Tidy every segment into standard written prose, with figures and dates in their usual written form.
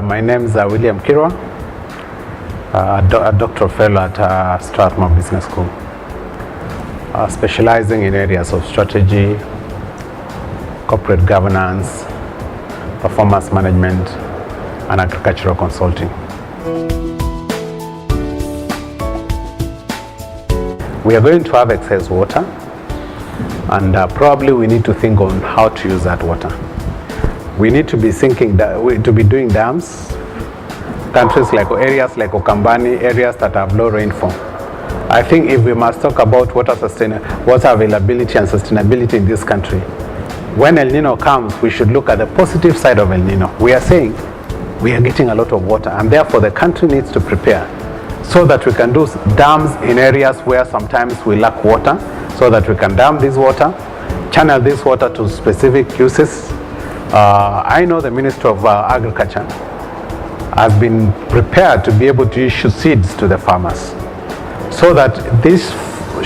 My name is William Kirwa, a Doctoral Fellow at Strathmore Business School, specializing in areas of strategy, corporate governance, performance management, and agricultural consulting. We are going to have excess water, and probably we need to think on how to use that water. We need to be doing dams, countries like areas like Okambani, areas that have low rainfall. I think if we must talk about water availability and sustainability in this country, when El Nino comes, we should look at the positive side of El Nino. We are saying we are getting a lot of water, and therefore the country needs to prepare so that we can do dams in areas where sometimes we lack water, so that we can dam this water, channel this water to specific uses. I know the Minister of Agriculture has been prepared to be able to issue seeds to the farmers so that these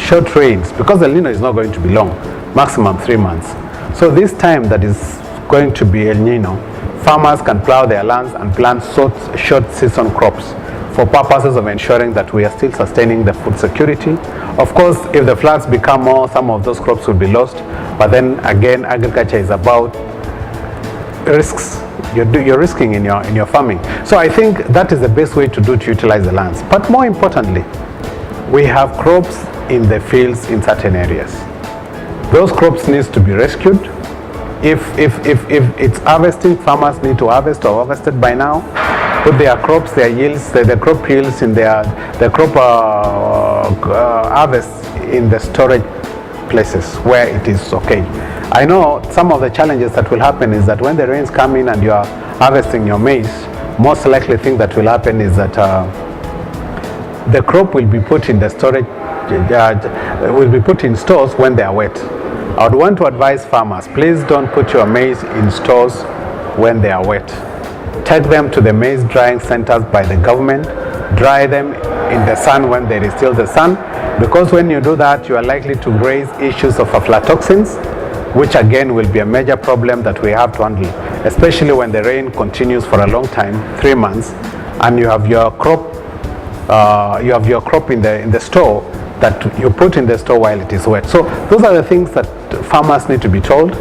short rains, because El Nino is not going to be long, maximum 3 months. So this time that is going to be El Nino, farmers can plow their lands and plant short season crops for purposes of ensuring that we are still sustaining the food security. Of course, if the floods become more, some of those crops will be lost, but then again, agriculture is about risks. You're risking in your farming. So I think that is the best way to utilize the lands. But more importantly, we have crops in the fields in certain areas. Those crops need to be rescued. If it's harvesting, farmers need to harvest or harvested by now, put their crops, their yields, the crop yields in the crop harvest in the storage places where it is okay. I know some of the challenges that will happen is that when the rains come in and you are harvesting your maize, most likely thing that will happen is that the crop will be put in the storage, will be put in stores when they are wet. I would want to advise farmers, please don't put your maize in stores when they are wet. Take them to the maize drying centers by the government, dry them in the sun when there is still the sun, because when you do that, you are likely to raise issues of aflatoxins, which again will be a major problem that we have to handle, especially when the rain continues for a long time, 3 months, and you have your crop in the store that you put in the store while it is wet. So those are the things that farmers need to be told.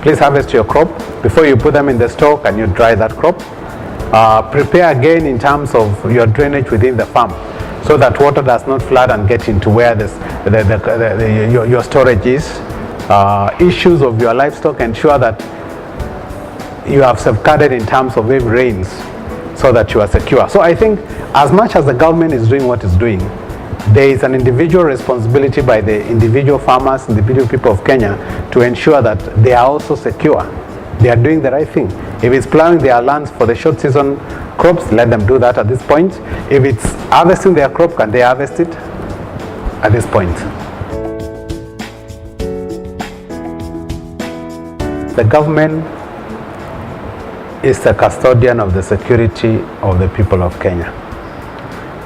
Please harvest your crop before you put them in the store. Can you dry that crop? Prepare again in terms of your drainage within the farm, so that water does not flood and get into where your storage is. Issues of your livestock, ensure that you have safeguarded in terms of heavy rains so that you are secure. So I think as much as the government is doing what it's doing, there is an individual responsibility by the individual farmers, individual people of Kenya, to ensure that they are also secure. They are doing the right thing. If it's plowing their lands for the short season crops, let them do that at this point. If it's harvesting their crop, can they harvest it at this point? The government is the custodian of the security of the people of Kenya.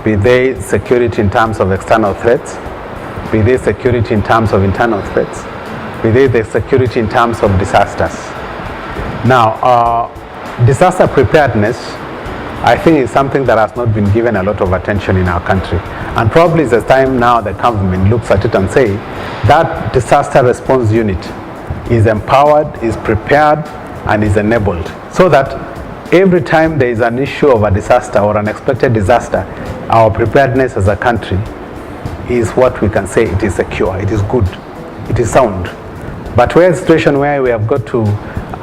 Be they security in terms of external threats, be they security in terms of internal threats, be they the security in terms of disasters. Now, disaster preparedness, I think, is something that has not been given a lot of attention in our country. And probably it's the time now the government looks at it and say that disaster response unit is empowered, is prepared, and is enabled, so that every time there is an issue of a disaster or an expected disaster, our preparedness as a country is what we can say it is secure, it is good, it is sound. But we're in a situation where we have got to,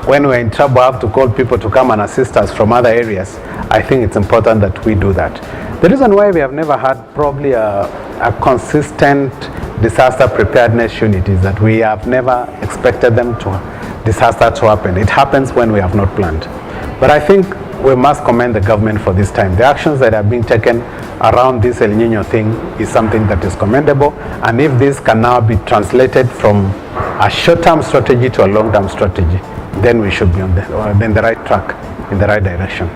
when we're in trouble, have to call people to come and assist us from other areas. I think it's important that we do that. The reason why we have never had probably a consistent disaster preparedness unit is that we have never expected disaster to happen. It happens when we have not planned. But I think we must commend the government for this time. The actions that have been taken around this El Nino thing is something that is commendable. And if this can now be translated from a short-term strategy to a long-term strategy, then we should be on the right track, in the right direction.